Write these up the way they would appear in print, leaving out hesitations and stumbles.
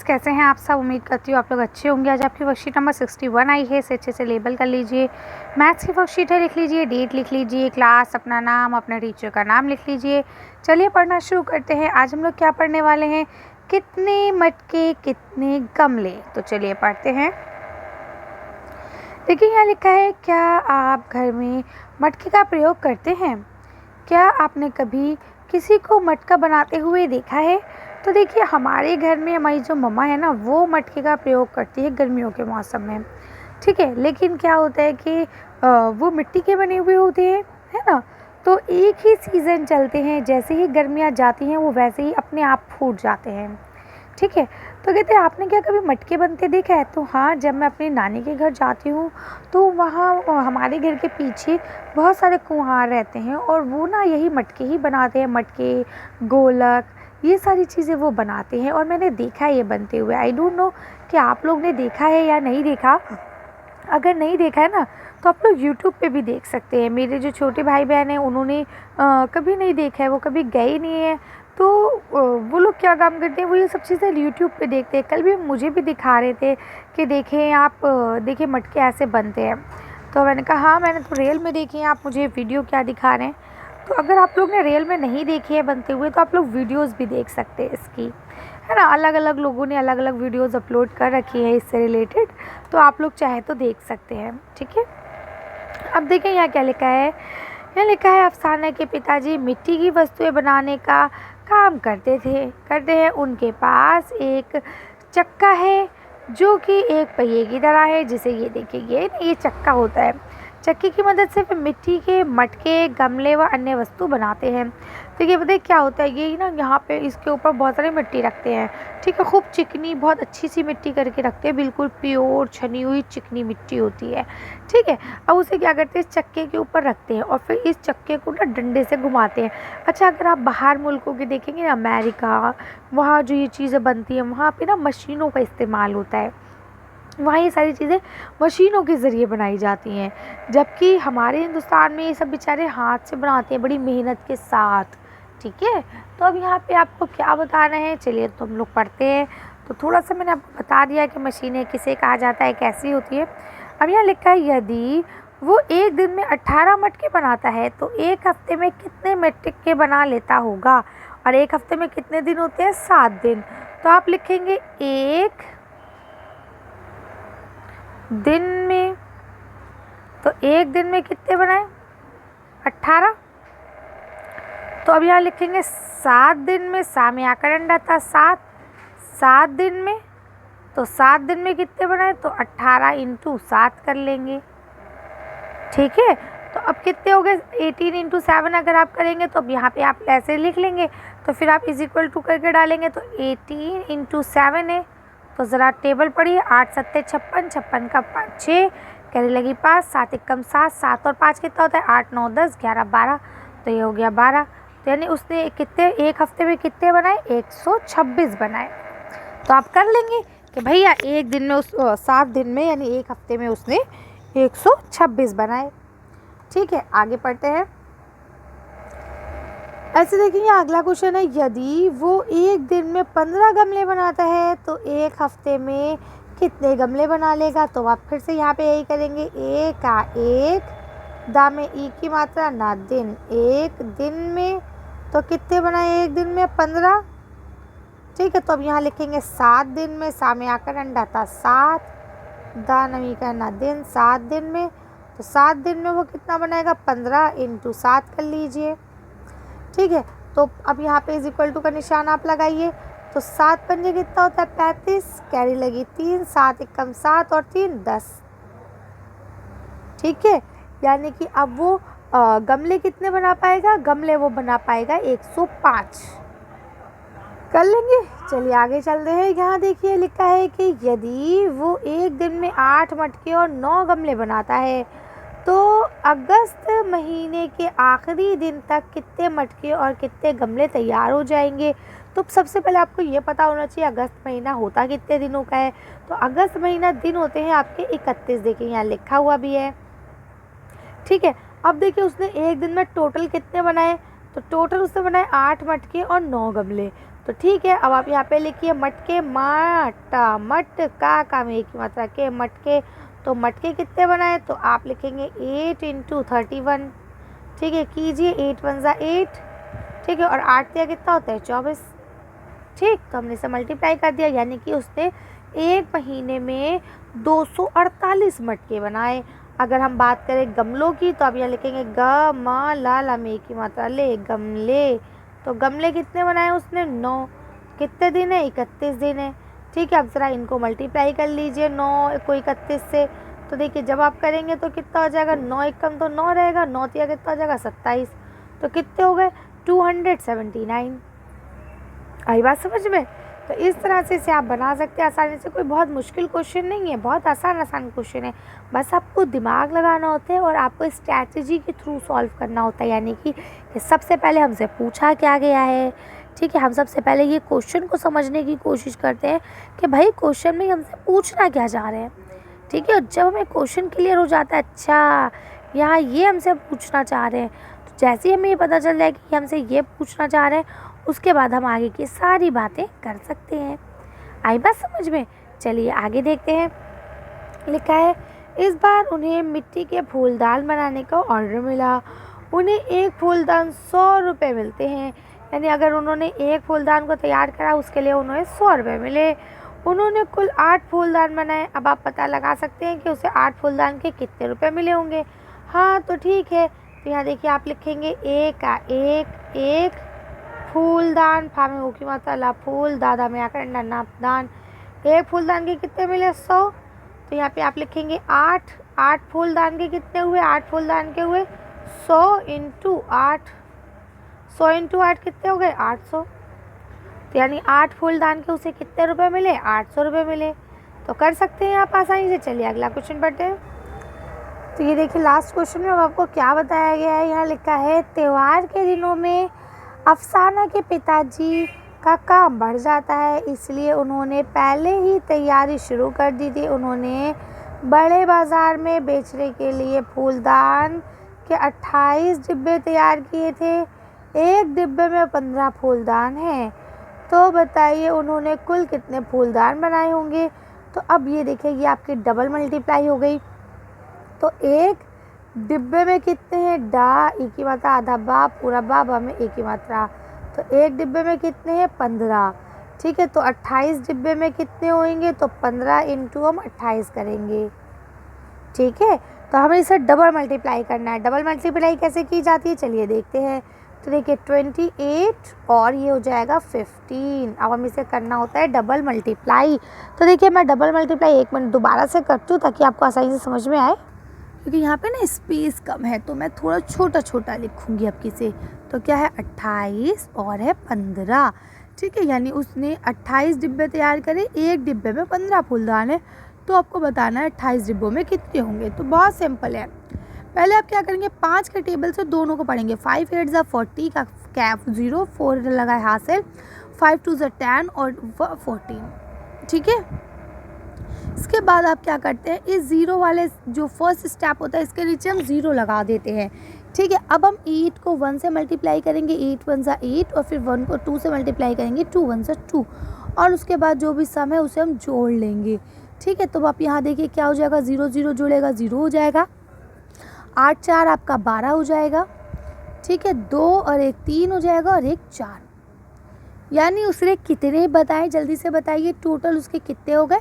कैसे हैं आप सब। उम्मीद करती हूँ आप लोग अच्छे होंगे। आज आपकी वर्कशीट नंबर 61 आई है, इसे अच्छे से लेबल कर लीजिए। मैथ्स की वर्कशीट है, लिख लीजिए, डेट लिख लीजिए, क्लास, अपना नाम, अपने टीचर का नाम लिख लीजिए। चलिए पढ़ना शुरू करते हैं। आज हम लोग क्या पढ़ने वाले हैं, कितने मटके कितने गमले। तो चलिए पढ़ते हैं। देखिए यहाँ लिखा है, क्या आप घर में मटके का प्रयोग करते हैं? क्या आपने कभी किसी को मटका बनाते हुए देखा है? तो देखिए हमारे घर में हमारी जो मम्मा है ना, वो मटके का प्रयोग करती है गर्मियों के मौसम में। ठीक है, लेकिन क्या होता है कि वो मिट्टी के बने हुए होते हैं, है ना। तो एक ही सीज़न चलते हैं, जैसे ही गर्मियाँ जाती हैं वो वैसे ही अपने आप फूट जाते हैं। ठीक है, तो कहते हैं आपने क्या कभी मटके बनते देखा है? तो हाँ, जब मैं अपनी नानी के घर जाती हूँ तो वहाँ हमारे घर के पीछे बहुत सारे कुम्हार रहते हैं और वो ना यही मटके ही बनाते हैं। मटके, गोलक, ये सारी चीज़ें वो बनाते हैं और मैंने देखा है ये बनते हुए। आई डोंट नो कि आप लोग ने देखा है या नहीं देखा। अगर नहीं देखा है ना तो आप लोग यूट्यूब पे भी देख सकते हैं। मेरे जो छोटे भाई बहन हैं उन्होंने कभी नहीं देखा है, वो कभी गए ही नहीं है। तो वो लोग क्या काम करते हैं, वो ये सब चीज़ें यूट्यूब पे देखते हैं। कल भी मुझे भी दिखा रहे थे कि देखें आप, देखिए मटके ऐसे बनते हैं। तो मैंने कहा हाँ, मैंने तो रियल में देखे हैं, आप मुझे वीडियो क्या दिखा रहे हैं। तो अगर आप लोग ने रियल में नहीं देखे हैं बनते हुए तो आप लोग वीडियोज़ भी देख सकते हैं इसकी, है ना। अलग अलग लोगों ने अलग अलग वीडियोज़ अपलोड कर रखी है इससे रिलेटेड, तो आप लोग चाहे तो देख सकते हैं। ठीक है, अब देखें यहाँ क्या लिखा है। यहाँ लिखा है, अफसाना के पिताजी मिट्टी की वस्तुएं बनाने का काम करते हैं। उनके पास एक चक्का है जो कि एक पहिए की तरह है, जिसे ये देखिए ये चक्का होता है। चक्के की मदद से वे मिट्टी के मटके, गमले व अन्य वस्तु बनाते हैं। देखिए पता है क्या होता है, ये ना यहाँ पे इसके ऊपर बहुत सारी मिट्टी रखते हैं। ठीक है, खूब चिकनी, बहुत अच्छी सी मिट्टी करके रखते हैं, बिल्कुल प्योर छनी हुई चिकनी मिट्टी होती है। ठीक है, अब उसे क्या करते हैं, इस चक्के के ऊपर रखते हैं और फिर इस चक्के को ना डंडे से घुमाते हैं। अच्छा, अगर आप बाहर मुल्कों के देखेंगे ना, अमेरिका, वहाँ जो ये चीज़ें बनती हैं वहाँ पे ना मशीनों का इस्तेमाल होता है। वहाँ ये सारी चीज़ें मशीनों के ज़रिए बनाई जाती हैं, जबकि हमारे हिंदुस्तान में ये सब बेचारे हाथ से बनाते हैं बड़ी मेहनत के साथ। ठीक है, तो अब यहाँ पे आपको क्या बताना है, चलिए तो हम लोग पढ़ते हैं। तो थोड़ा सा मैंने आपको बता दिया कि मशीनें किसे कहा जाता है, कैसी होती है। अब यहाँ लिखा है, यदि वो एक दिन में 18 मटके बनाता है तो एक हफ्ते में कितने मटके बना लेता होगा? और एक हफ्ते में कितने दिन होते हैं? 7 दिन। तो आप लिखेंगे एक दिन में, तो एक दिन में कितने बनाए? 18। तो अब यहाँ लिखेंगे 7 दिन में, सा में आकर अंडा था 7, 7 दिन में, तो 7 दिन में कितने बनाए? तो 18 इंटू 7 कर लेंगे। ठीक है, तो अब कितने हो गए? 18 इंटू 7 अगर आप करेंगे तो अब यहाँ पे आप ऐसे लिख लेंगे, तो फिर आप इज इक्वल टू करके डालेंगे तो 18 इंटू 7 है। तो ज़रा टेबल पढ़िए, 8 सत्ते 56, 56 का 5 6, कैरी लगी 5, 7 एकम 7, 7 और 5 कितना होता है? 8 9 10 11 12, तो ये हो गया 12। तो यानी उसने कितने, एक हफ्ते में कितने बनाए? 126 बनाए। तो आप कर लेंगे कि भैया एक दिन में उस 7 दिन में यानी एक हफ्ते में उसने 126 बनाए। ठीक है, आगे पढ़ते हैं। ऐसे देखिए अगला क्वेश्चन है, यदि वो एक दिन में 15 गमले बनाता है तो एक हफ्ते में कितने गमले बना लेगा? तो आप फिर से यहाँ पे यही करेंगे, एक का एक, दा में ई की मात्रा ना दिन, एक दिन में, तो कितने बनाए एक दिन में? 15। ठीक है, तो अब यहाँ लिखेंगे 7 दिन में, सा में आकर अंडा था 7, दा नमी का ना दिन, 7 दिन में, तो 7 दिन में वो कितना बनाएगा? 15 इंटू 7 कर लीजिए। ठीक है, तो अब यहाँ पे इज इक्वल टू का निशान आप लगाइए, तो 7 पंजे कितना होता है? 35, कैरी लगी 3, 7 एकम 7 और 3 10। ठीक है, यानी कि अब वो गमले कितने बना पाएगा? गमले वो बना पाएगा 105। कर लेंगे। चलिए आगे चलते हैं। यहाँ देखिए लिखा है कि यदि वो एक दिन में 8 मटके और 9 गमले बनाता है तो अगस्त महीने के आखिरी दिन तक कितने मटके और कितने गमले तैयार हो जाएंगे? तो सबसे पहले आपको ये पता होना चाहिए अगस्त महीना होता कितने दिनों का है। तो अगस्त महीना दिन होते हैं आपके 31, देखिए यहाँ लिखा हुआ भी है। ठीक है, अब देखिए उसने एक दिन में टोटल कितने बनाए? तो टोटल उसने बनाए 8 मटके और 9 गमले। तो ठीक है, अब आप यहाँ पे लिखिए मटके, माटा, मटका में एक ही मात्रा के मटके। तो मटके कितने बनाए, तो आप लिखेंगे 8 × 31। ठीक है, कीजिए, 8 × 1 = 8। ठीक है, और 8 दिया कितना होता है, 24। ठीक, तो हमने इसे मल्टीप्लाई कर दिया, यानी कि उसने एक महीने में 248 मटके बनाए। अगर हम बात करें गमलों की, तो आप यहाँ लिखेंगे ग म ला में एक ही मात्रा ले, गमले। तो गमले कितने बनाए उसने, 9। कितने दिन है, 31 दिन है। ठीक है, अब ज़रा इनको मल्टीप्लाई कर लीजिए 9 को 31 से। तो देखिए जब आप करेंगे तो कितना हो जाएगा, 9 एकम तो 9 रहेगा, 9 तिया कितना हो जाएगा, 27। तो कितने हो गए, 279। आई बात समझ में। तो इस तरह से इसे आप बना सकते हैं आसानी से। कोई बहुत मुश्किल क्वेश्चन नहीं है, बहुत आसान क्वेश्चन है। बस आपको दिमाग लगाना होता है और आपको स्ट्रैटेजी के थ्रू सॉल्व करना होता है। यानी कि सबसे पहले हमसे पूछा क्या गया है, ठीक है, हम सबसे पहले ये क्वेश्चन को समझने की कोशिश करते हैं कि भाई क्वेश्चन में हमसे पूछना क्या चाह रहे हैं। ठीक है, और जब हमें क्वेश्चन क्लियर हो जाता है, अच्छा यहाँ ये हमसे पूछना चाह रहे हैं, तो जैसे ही हमें ये पता चल जाए कि हमसे ये पूछना चाह रहे हैं, उसके बाद हम आगे की सारी बातें कर सकते हैं। आई बात समझ में। चलिए आगे देखते हैं। लिखा है, इस बार उन्हें मिट्टी के फूलदान बनाने का ऑर्डर मिला। उन्हें एक फूलदान 100 रुपये मिलते हैं। यानी अगर उन्होंने एक फूलदान को तैयार करा, उसके लिए उन्हें 100 रुपये मिले। उन्होंने कुल 8 फूलदान बनाए। अब आप पता लगा सकते हैं कि उसे 8 फूलदान के कितने रुपए मिले होंगे। हाँ, तो ठीक है, तो यहाँ देखिए आप लिखेंगे एक फूलदान, फा में ऊ की मात्रा ला, फूल, दादा में आकर नाप दान। एक फूलदान के कितने मिले, 100। तो यहाँ पे आप लिखेंगे 8 फूलदान के कितने हुए, 8 फूलदान के हुए 100 × 8। 100 × 8 कितने हो गए, 800। तो यानी 8 फूलदान के उसे कितने रुपए मिले, 800 रुपये मिले। तो कर सकते हैं आप आसानी से। चलिए अगला क्वेश्चन पढ़ते हैं। तो ये देखिए लास्ट क्वेश्चन में अब आपको क्या बताया गया है। यहाँ लिखा है, त्यौहार के दिनों में अफसाना के पिताजी का काम बढ़ जाता है, इसलिए उन्होंने पहले ही तैयारी शुरू कर दी थी। उन्होंने बड़े बाज़ार में बेचने के लिए फूलदान के 28 डिब्बे तैयार किए थे। एक डिब्बे में 15 फूलदान हैं। तो बताइए उन्होंने कुल कितने फूलदान बनाए होंगे। तो अब ये देखिए, ये आपकी डबल मल्टीप्लाई हो गई। तो एक डिब्बे में कितने हैं, डा, एक ही मात्रा, आधा बा, पूरा बा में एक ही मात्रा। तो एक डिब्बे में कितने हैं, 15। ठीक है, तो 28 डिब्बे में कितने होंगे, तो 15 × हम 28 करेंगे। ठीक है, तो हमें इसे डबल मल्टीप्लाई करना है। डबल मल्टीप्लाई कैसे की जाती है, चलिए देखते हैं। तो देखिए 28 और ये हो जाएगा 15। अब हम इसे करना होता है डबल मल्टीप्लाई। तो देखिए मैं डबल मल्टीप्लाई 1 मिनट दोबारा से करती हूँ ताकि आपको आसानी से समझ में आए, क्योंकि यहाँ पे ना स्पेस कम है, तो मैं थोड़ा छोटा लिखूँगी आपकी से। तो क्या है, 28 और है 15। ठीक है, यानी उसने 28 डिब्बे तैयार करे, एक डिब्बे में 15 फूलदान है। तो आपको बताना है 28 डिब्बों में कितने होंगे। तो बहुत सिंपल है। पहले आप क्या करेंगे, 5 के टेबल से दोनों को पढ़ेंगे। 5 8 = 40 का कैप 0, 4 लगाए हाथ से, 5 2 = 10 और 14। ठीक है, इसके बाद आप क्या करते हैं, इस ज़ीरो वाले जो फर्स्ट स्टेप होता है इसके नीचे हम 0 लगा देते हैं। ठीक है, अब हम 8 को 1 से मल्टीप्लाई करेंगे, 8 1 = 8, और फिर 1 को 2 से मल्टीप्लाई करेंगे, 2 1 = 2, और उसके बाद जो भी सम है उसे हम जोड़ लेंगे। ठीक है, तो आप यहाँ देखिए क्या हो जाएगा, 0 0 जुड़ेगा, 0 हो जाएगा। 8 4 आपका 12 हो जाएगा। ठीक है, 2 और 1 3 हो जाएगा, और 1 4। यानी उसने कितने बताए, जल्दी से बताइए, टोटल उसके कितने हो गए।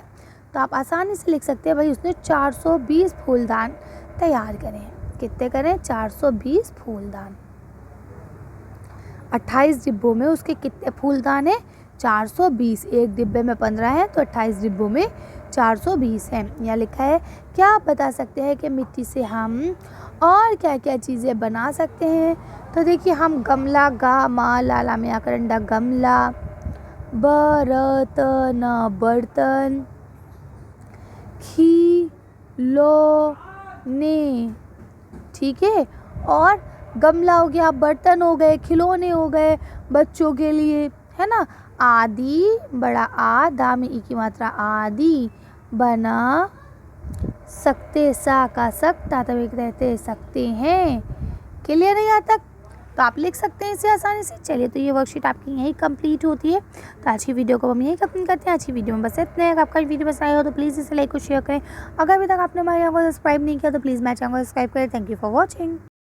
तो आप आसानी से लिख सकते हैं, भाई उसने 420 फूलदान तैयार करें। कितने करें, 420 फूलदान। 28 डिब्बों में उसके कितने फूलदान हैं, 420। एक डिब्बे में 15 है, तो 28 डिब्बों में 420 है। यहाँ लिखा है, क्या आप बता सकते हैं कि मिट्टी से हम और क्या क्या चीज़ें बना सकते हैं। तो देखिए हम गमला, गा मा लाला में आकर अंडा, गमला, बर्तन बर्तन, खिलौने। ठीक है, और गमला हो गया, बर्तन हो गए, खिलौने हो गए बच्चों के लिए, है ना। आदि, बड़ा आ, दा में ई की मात्रा, आदि बना सकते, सा का सक, ताता में रहते सकते हैं। क्लियर है यहाँ तक। तो आप लिख सकते हैं इसे आसानी से। चलिए, तो ये वर्कशीट आपकी यहीं कंप्लीट होती है। तो आज की वीडियो को हम यहीं खत्म करते हैं। आज की वीडियो में बस इतना है। अगर आपका वीडियो पसंद आया हो तो प्लीज़ इसे लाइक और शेयर करें। अगर अभी तक आपने हमारे चैनल को सब्सक्राइब नहीं किया तो प्लीज़ मेरे चैनल को सब्सक्राइब करें। Thank you for watching.